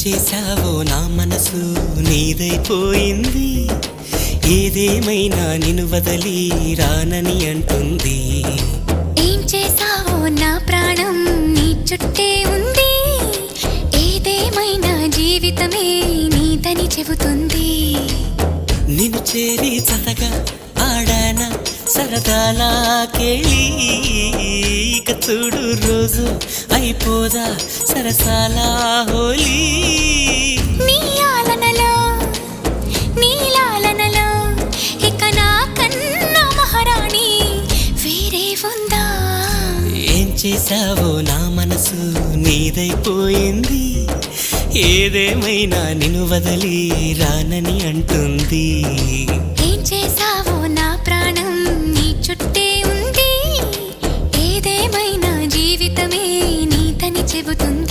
చేశావో నా మనసు నీదైపోయింది, ఏదేమైనా నిన్ను వదలి రానని అంటుంది. ఏం చేశావో నా ప్రాణం నీ చుట్టే ఉంది, ఏదేమైనా జీవితమే నీదని చెబుతుంది. నిన్ను చేరి చతగా ఆడాన సరదాలా కేళి, ఇక చూడు రోజు అయిపోదా సరసాలా హోలీ. నీ ఆలనలో నీ లాలనలో ఇక నా కన్నా మహారాణి వేరే ఉందా? ఏం చేశావో నా మనసు నీదైపోయింది, ఏదేమైనా నిన్ను వదలి రానని అంటుంది. ఏం చేశావో నా ప్రాణం నీ చుట్టే ఉంది, ఏదేమైనా జీవితమే నీదని చెబుతుంది.